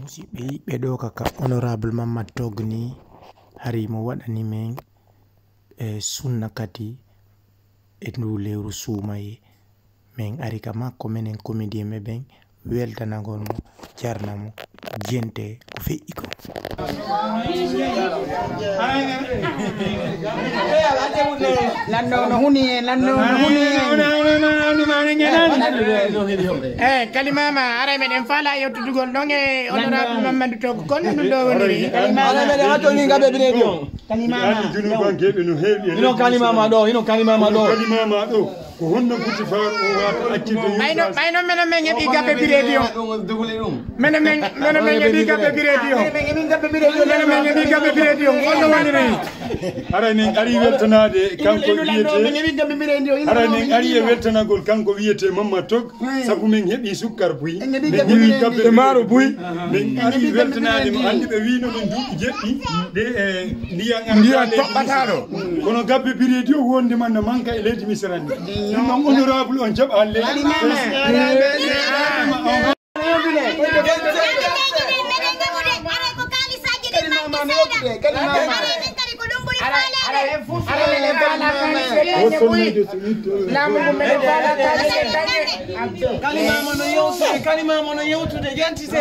musidɓe ɓe ɗo kaka honorable Mamad Togni hari mo waɗani men sunna kati e ndu lewru suumaye min ari ka makko menen comédien me ɓen weltanagol mo jarna mo jente ko feƴƴi ko kalimama ara meɗen faala yettudugol ɗon e honorable Mamadou Togni kono ɗum ɗo woniri ara meɗen ha toni gaɓe ɓineɗi o ino kalimama ɗo ko honno buti fa o wato accide ɓayno menen men heeɓi gaɓe biredi o menen men heeɓi gaɓe biredi o menen men heeɓi gaɓe biredi o holno woniri ara nen ari weltanade kanko wiyete ara nen ari e weltanagol kanko wiyete Mamad Togni sabu men heeɓi sukkar buy men heeɓi gaɓe maaro buy men ari weltanade mo andi ɓe wino men duuɓi jeɗɗi de ndiyan toɓɓataɗo kono gaɓe biredi o wonde man no manka e leydi misrande ɗum noon honorable on jaɓa halle kalimama no yewtude janti se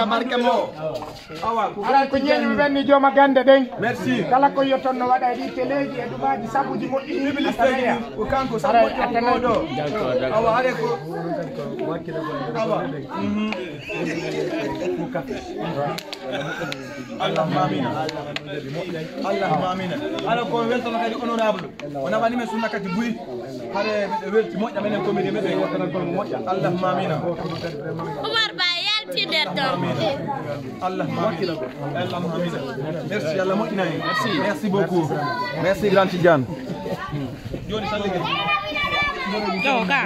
barka mo aran ko ñeñu wenni jooma gande ɗen merci kala ko yottonno waɗa ɗi teleji e ɗumaji sabuji moƴƴini ko kanko sabuji ɗo awa are ko awa Allahumma amina Allahumma amina ala ko weltono kadi honorable on awanime sunna kadi buy hare ɓe welti moƴƴa menen comédie meɗen yottanagol mo moƴƴa Allahumma amina Oumar Ba yaltider ton Allahumma amina merci Allah moƴƴina en merci beaucoup merci grand Tidiane joni sallike ɗo ka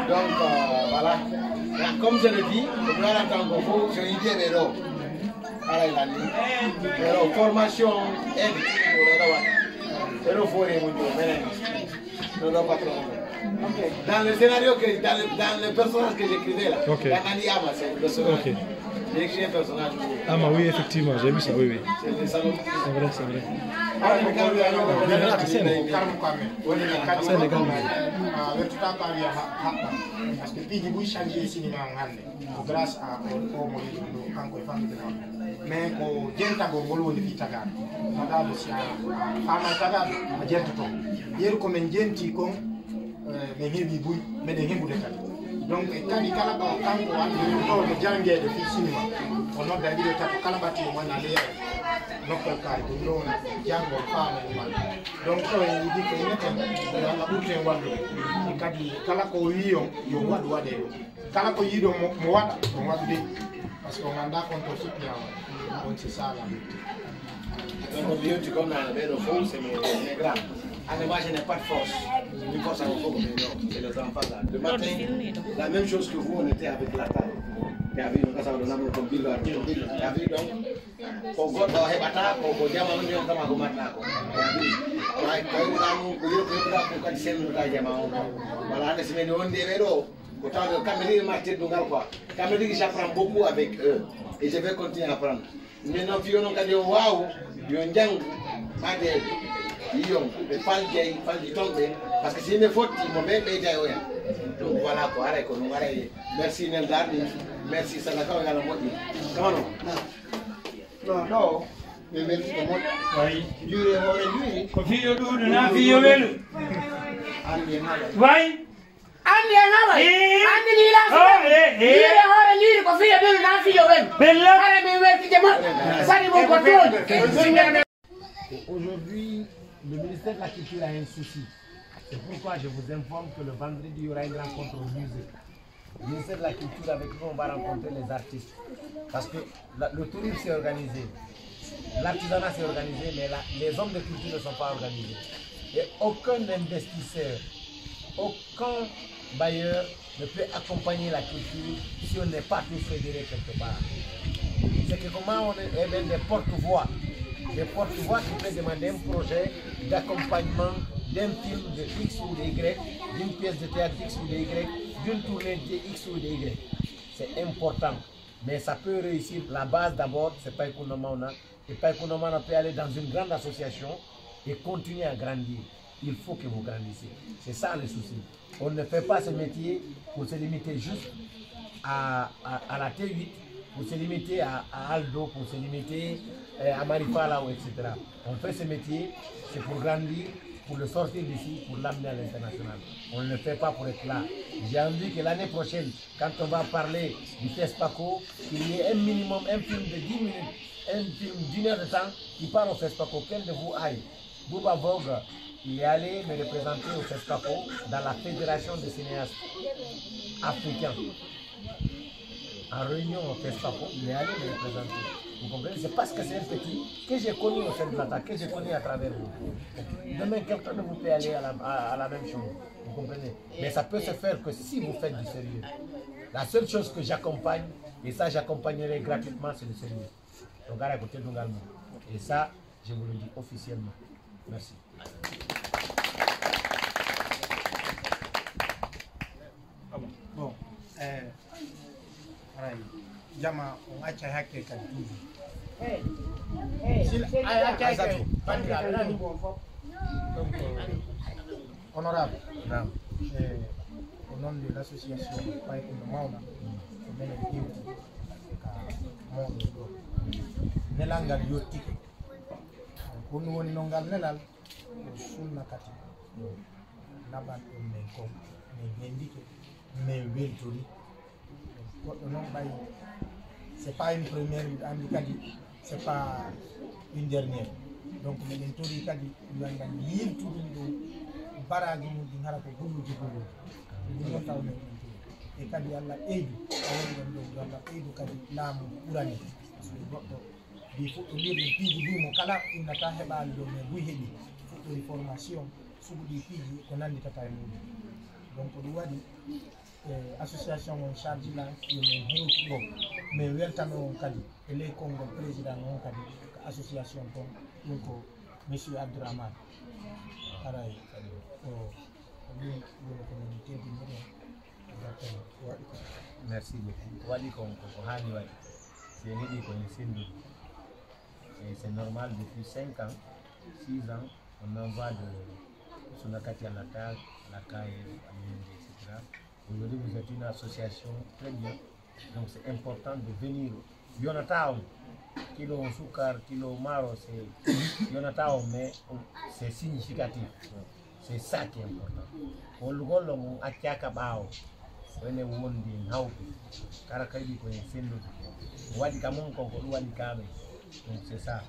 donc voilà comme je le dis je dois attendre pour je lui dis mais formation dans le scénario dans le personnage que j'écrivais là c'est j'ai écrit un personnage. Ah bah oui, effectivement, j'ai vu ça, oui. C'est vrai. Parce que puis vous changez cinéma grâce à mais ko jenta go ngol woni fi tagado tagado si fama tagado a jenta to yeru ko men jenti kon me hebi buy me de hebude tan donc e kadi kala ba kanko andi to de jangede fi cinéma on no dadi de tato kala batti mo na leer nokkal kay ko non jango fama man donc to en di ko neten ala burte waldo kadi kala ko wiyo yo wadu wade kala ko yido mo wada mo wadu parce qu'on a contre soutien on c'est ça la vérité. Donc Dieu tu comme dans le verre faux c'est mes grands. À moi je n'ai pas de force. Une force à vous mais non, c'est les enfants là. Le matin la même chose que vous on était avec la table. Et avec nous ça on a comme bill et avec donc pour God hebata pour jama nous on kama gomata ko. Et puis ko yo ko ka senu ka jama on. Voilà des semaines on devero. Autant de Cameroun et Martin Dungal quoi. Cameroun j'apprends beaucoup avec eux et je vais continuer à apprendre. Maintenant fi on ka de waouh yo njang ade yon be falje tombe parce que c'est mes fautes mo be jayo ya. Donc voilà quoi, arrête ko no merci Nelda, merci Salaka ngala modi. Comment non? Non, non. Mais même si comment way duré hore lui. ko fiyo ɗuɗo na fiyo welu Andi ngala. way andi e ngawa andi ni la e hore liri ko fiya ɓelu na fiyo ɓelu bella hare min weltide ma sani mon ko toon. Aujourd'hui, le ministère de la Culture a un souci. C'est pourquoi je vous informe que le vendredi, il y aura une rencontre au musée. Le ministère de la Culture, avec nous, on va rencontrer les artistes. Parce que le tourisme s'est organisé, l'artisanat s'est organisé, mais les hommes de culture ne sont pas organisés. Et aucun investisseur, aucun bailleur ne peut accompagner la culture si on n'est pas tous fédérés quelque part. C'est que comment on est des porte-voix. Des porte-voix qui peuvent demander un projet d'accompagnement d'un film de X ou de Y, d'une pièce de théâtre X ou de Y, d'une tournée de X ou de Y. C'est important. Mais ça peut réussir. La base d'abord, c'est pas économiquement. Et pas économiquement, on peut aller dans une grande association et continuer à grandir. Il faut que vous grandissiez. C'est ça le souci. On ne fait pas ce métier pour se limiter juste à la T8, pour se limiter à Aldo, pour se limiter à Marifala, etc. On fait ce métier, c'est pour grandir, pour le sortir d'ici, pour l'amener à l'international. On ne le fait pas pour être là. J'ai envie que l'année prochaine, quand on va parler du FESPACO, qu'il y ait un minimum, un film de 10 minutes, un film d'1 heure de temps qui part au FESPACO. Quel de vous aille? Bouba Vogue, il est allé me représenter au FESPACO dans la Fédération des cinéastes africains. En réunion au FESPACO, il est allé me représenter. Vous comprenez? C'est parce que c'est un petit que j'ai connu au sein de l'attaque, que j'ai connu à travers vous. Demain, quelqu'un de vous peut aller à la même chose. Vous comprenez? Mais ça peut se faire que si vous faites du sérieux. La seule chose que j'accompagne, et ça j'accompagnerai gratuitement, c'est le sérieux. Donc à côté de nous. Et ça, je vous le dis officiellement. Merci. Bon, jama on acca hakke kan tuuti donc honorable au nom de l'association Paykounda Mauna ko menen ƴewti ka mawɗo ɗo nelal ngal yettike ko ɗum woni no ngal nelal ko sunna kati laɓan ɗum men ko min hendike min weltori goɗɗo noon ɓay c'est pas une première andi kadi c'est pas une dernière donc miɗen tori kadi gandan yiltuɗum ɗo baraji mum ɗi gara ko golluji ɗum ɗon taw men ɗum tori e kadi allah ɓeydu awonɗon ɗo allah ɓeydu kadi laamu ɓurani so goɗɗo mbi fuɗɗodirɗe piiji mbimo kala innata heɓali ɗo mais buy heeɓi fuɗɗori formation suguɗi piiji ko nanditata e muɗum donc ɗum waɗi association on charge la yomin hewti ɗo mais weltano on kadi e ley konngol président on kadi ko association ton ɗum ko monsieur Abdourahmane aray o ɗum woni ko min teddiniɗon waɗi ko merci beaucoup waɗi ko hani waɗi si en heeɗi koye sendude et c'est normal depuis 5 ans 6 ans on envoie de Sunakati à la table, la CAE, etc. Aujourd'hui, vous êtes une association très bien, donc c'est important de venir. Yonatao, kilo sukar, kilo maro, c'est Yonatao, mais c'est significatif. C'est ça qui est important. On le voit, on a tiaka bao, on est wondi, hauki, karakadi ko sendo, wadi kamon ko wadi kame. Donc c'est ça.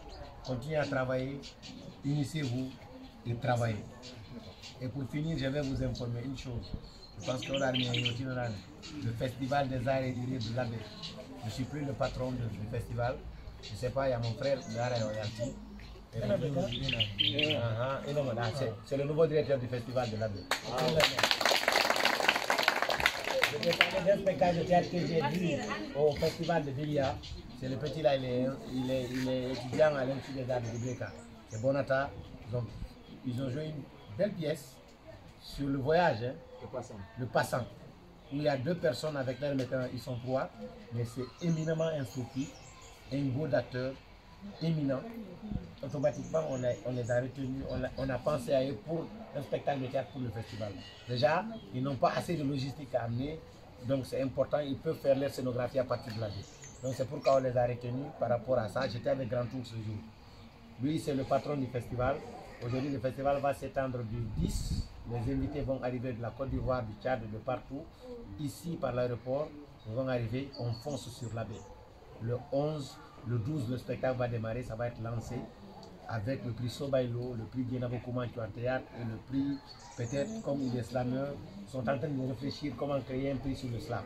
Continuez à travailler, initiez-vous et travaillez. Et pour finir, je vais vous informer une chose. Je pense qu'on a le Festival des Arts et du Rire de l'Abbé. Je suis plus le patron du festival. Je ne sais pas, il y a mon frère de l'Art et Royalty. C'est le nouveau directeur du Festival de l'Abbé. Je vais parler d'un spectacle de théâtre que j'ai vu au Festival de Vilia. C'est le petit là, il est étudiant à l'Institut des Arts de Beka. C'est Bonata. Donc, ils ont joué une belle pièce sur le voyage, hein, le passant, où il y a 2 personnes avec l'air maintenant, ils sont 3, mais c'est éminemment instructif, un beau d'acteur, éminent. Automatiquement, on les a retenus, on a pensé à eux pour un spectacle de théâtre pour le festival. Déjà, ils n'ont pas assez de logistique à amener, donc c'est important, ils peuvent faire leur scénographie à partir de la vie. Donc c'est pourquoi on les a retenus par rapport à ça. J'étais avec Grand Tour ce jour. Lui, c'est le patron du festival. Aujourd'hui, le festival va s'étendre du 10. Les invités vont arriver de la Côte d'Ivoire, du Tchad, de partout. Ici, par l'aéroport, ils vont arriver, on fonce sur la baie. Le 11, le 12, le spectacle va démarrer, ça va être lancé avec le prix Sobailo, le prix Dienabo Koumancho en théâtre et le prix, peut-être comme les slameurs sont en train de réfléchir comment créer un prix sur le slam.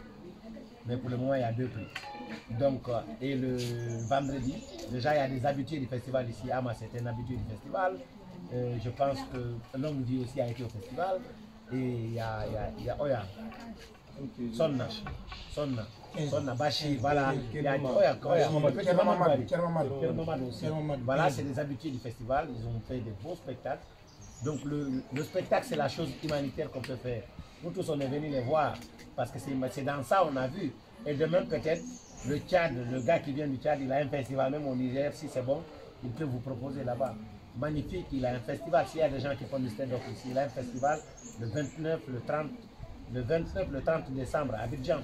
Mais pour le moment, il y a 2 prix. Donc, et le vendredi, déjà il y a des habitués du festival ici. Ama, c'est un habitué du festival. Je pense que Longue Vie aussi a été au festival. Et il y a Oya, Sonna, Bachir, voilà. Il y a Oya, aussi. Voilà, c'est des habitués du festival. Ils ont fait des beaux spectacles. Donc le spectacle, c'est la chose humanitaire qu'on peut faire. Nous tous, on est venus les voir parce que c'est dans ça on a vu. Et demain, peut-être, le Tchad, le gars qui vient du Tchad, il a un festival, même au Niger, si c'est bon, il peut vous proposer là-bas. Magnifique, il a un festival. S'il y a des gens qui font du stand-up ici, il a un festival le 29, le 30 décembre à Abidjan.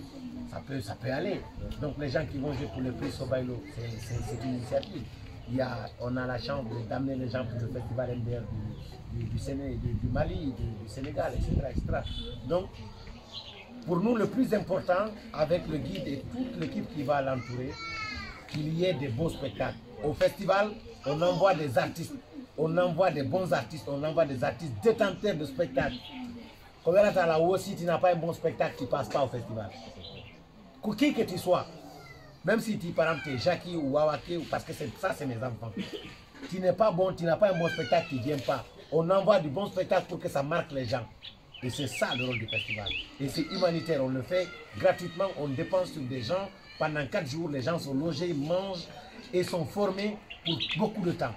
Ça peut aller. Donc les gens qui vont jouer pour le prix Sobailo, c'est une initiative. On a la chance d'amener les gens pour le festival MDR du Mali, du Sénégal, etc. Donc, pour nous, le plus important, avec le guide et toute l'équipe qui va l'entourer, qu'il y ait des beaux spectacles. Au festival, on envoie des artistes, on envoie des bons artistes, on envoie des artistes détenteurs de spectacles. Comme là, à la haut, si tu n'as pas un bon spectacle, tu ne passes pas au festival. Qui que tu sois, même si tu, par exemple, tu es Jackie ou Wawake, parce que ça, c'est mes enfants. Tu n'es pas bon, tu n'as pas un bon spectacle, tu ne viens pas. On envoie du bon spectacle pour que ça marque les gens. Et c'est ça le rôle du festival. Et c'est humanitaire, on le fait gratuitement, on dépense sur des gens. Pendant 4 jours, les gens sont logés, mangent et sont formés pour beaucoup de temps.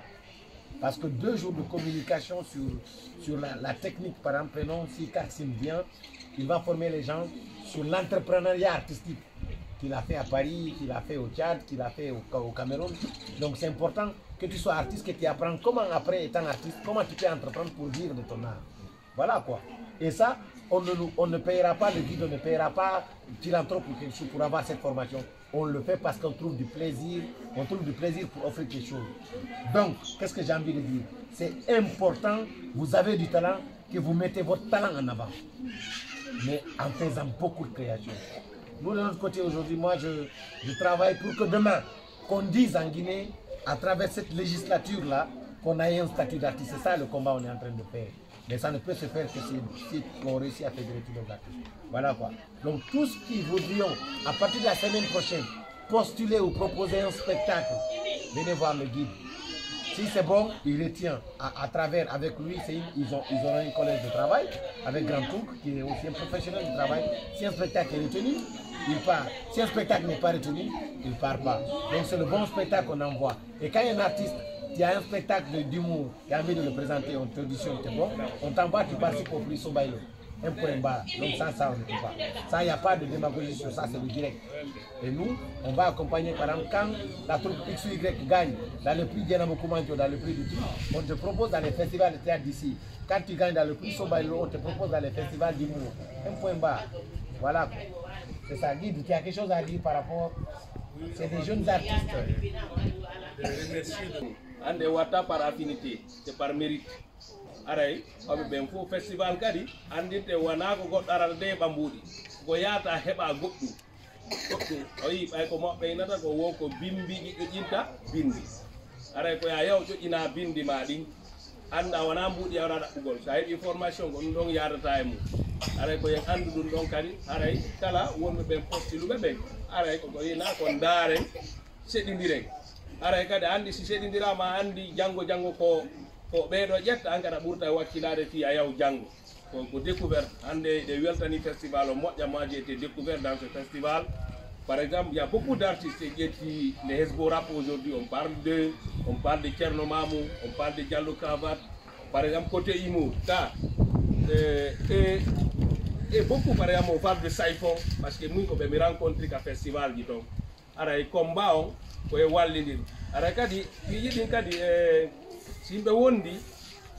Parce que 2 jours de communication sur la technique, par exemple, si Kaksim vient, il va former les gens sur l'entrepreneuriat artistique qu'il a fait à Paris, qu'il a fait au Tchad, qu'il a fait au Cameroun. Donc c'est important que tu sois artiste, que tu apprennes comment après étant artiste, comment tu peux entreprendre pour vivre de ton art. Voilà quoi. Et ça, on ne payera pas le guide, on ne payera pas philanthrope ou quelque chose pour avoir cette formation. On le fait parce qu'on trouve du plaisir, pour offrir quelque chose. Donc, qu'est-ce que j'ai envie de dire? C'est important, vous avez du talent, que vous mettez votre talent en avant. Mais en faisant beaucoup de création. Nous, de notre côté, aujourd'hui, moi, je travaille pour que demain, qu'on dise en Guinée, à travers cette législature-là, qu'on ait un statut d'artiste. C'est ça le combat qu'on est en train de faire. Mais ça ne peut se faire que si on réussit à fédérer tous les artistes. Voilà quoi. Donc tous qui voudrions, à partir de la semaine prochaine, postuler ou proposer un spectacle, venez voir le guide. Si c'est bon, il retient à travers, avec lui, ils auront un collège de travail, avec Grand Touk, qui est aussi un professionnel du travail. Si un spectacle est retenu, il part. Si un spectacle n'est pas retenu, il ne part pas. Donc c'est le bon spectacle qu'on envoie. Et quand il y a un artiste, il y a un spectacle d'humour qui a envie de le présenter, on te auditionne, c'est bon, on t'envoie, tu participes au prix Sobailo. Un point barre. Donc ça, on ne peut pas. Ça, il n'y a pas de démagogie sur ça, c'est le direct. Et nous, on va accompagner, par exemple, quand la troupe X ou Y gagne dans le prix Dienabo Koumancho, dans le prix du truc, on te propose dans les festivals de théâtre d'ici. Quand tu gagnes dans le prix Sobailo, on te propose dans les festivals d'humour. Un point barre. Voilà. C'est ça, Guide, tu as quelque chose à dire par rapport. C'est des jeunes artistes. Ande wata par affinité, c'est par mérite. Aray, comme ben fo festival kadi, andite wana ko goddarade bambudi. Ko yata heba goddu. Oyi bay ko mabbe nata ko wo ko bimbi jinta bindi. Aray ko ya yaw jojina bindi madi. Anda wana mbudi awra dabugol. Sa hebi formation ko ndon yarata e mu. Aray ko yen andu dun don kadi, aray kala wonbe ben postulube ben. Aray ko yina ko ndare sedindire. Aray kadi andi si sedindirama andi jango ko ɓeɗo ƴetta an kada ɓurta wakkilade fi a yaw jango ko découverte hande de weltani festival o moƴƴa maji été découvert dans ce festival. Par exemple, il y a beaucoup d'artistes qui les Hesbo Rap aujourd'hui, on parle de Thierno Mamou, on parle de Diallo Cravate, par exemple côté Imo, et beaucoup par exemple on parle de Saifon, parce que moi je me rencontre qu'à festival dit donc. Alors combat on ko e wallidir ara kadi yidin kadi simbe wondi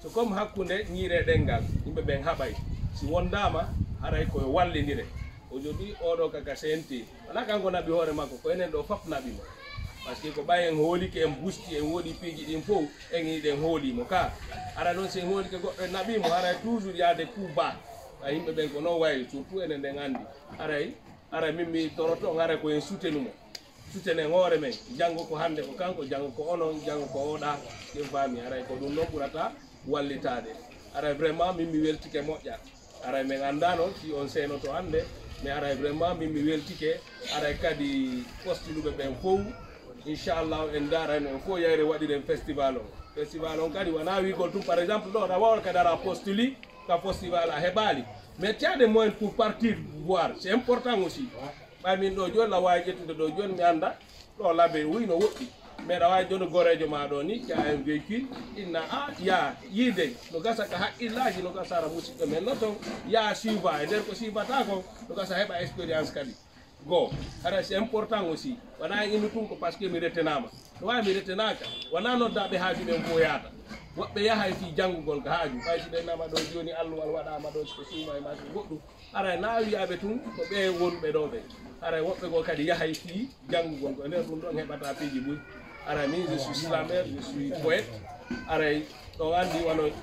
so comme hakkunde ñire dengal yimbe ben habay si wondama ara ko e wallidire aujourd'hui oɗo kaka sente wala kanko naɓi hoore makko ko enen ɗo fop naɓimo par ce que ko ɓay en hoolike en busti en woɗi piiji ɗin fof en yiɗen hoolimo ka ara noon si en hoolike goɗɗo en naɓimo haray toujours yaade coup bas a yimɓe ɓen ko noon wayi surtout enen ɗen anndi aray min mi toroto on aray ko en soutenumo soutenen hoore men janngo ko hannde ko kanko janngo ko onon janngo ko oɗa ken faami aray ko ɗum noon ɓurata wallitade aray vraiment min mi weltike moƴƴat aray min anndano si on seenoto hannde mais aray vraiment min mi weltike aray kadi postiluɓe ɓen fof inchallah en darano en fof yayre waɗiren festival on kadi wona wigol tum par exemple ɗo ɗa wawol kadi ara postuli ka festival a heɓali mais tiade moyen pour partir voir c'est important aussi ɓay min ɗo joni la wawi ƴettude ɗo joni mi anda ɗo laabe wuyno woɗɗi mais ɗa wawi joni gorejo ma ɗo ni ca un véhicule inna ya yiide no gasa ka haqqillaji no gasa ara musidɗo men non ton ya suiva e nder ko suivata ko no gasa heɓa expérience kadi go hara c'est important aussi wona imi tum ko par ce que mi retenama no wawi mi retenaka wona noddaɓe haaju ɓen fo yaata woɓɓe yahay fi janngugol ko haaju hay si ɓennama ɗo joni alluwal waɗama ɗo ko suuma e maki goɗɗum aray na wiyaɓe tun ko ɓe wonɓe ɗo ɓe aray woɓɓe go kadi yahay fi janngugol ko nder ɗum ɗon heɓata piiji ɓuy aray min je suis slameur je suis poète aray ɗo andi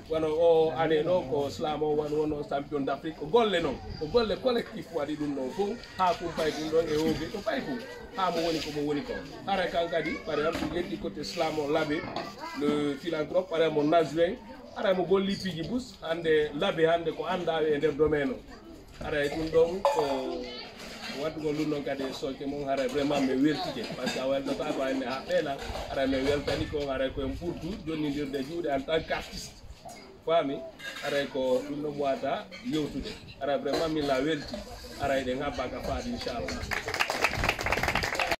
wono o année ɗo ko slam o wono champion d' afrique ko golle noon ko golle collectif waɗi ɗum ɗon fof ha kumpay ɗum ɗon e oge ɗo fay fof ha mo woni komo woni ko aray kan kadi par exemple yetti côté slam o laabe le philanthrope par exemple mo najuin aray mo golli piiji bus hande laabe hande ko andaɓe e nder domaine o aray ɗum ɗon ko waɗugol ɗum ɗon kadi e soke mum haray vraiment mi weltike par ce que a weltata ko hayne ha ɓeela aray mi weltani ko aray koyen ɓurdu jonnidirde juuɗe en tant qu'artiste faami aray ko ɗum ɗon wata yewtude aray vraiment min la welti aray ɗen habbaka faade inchallah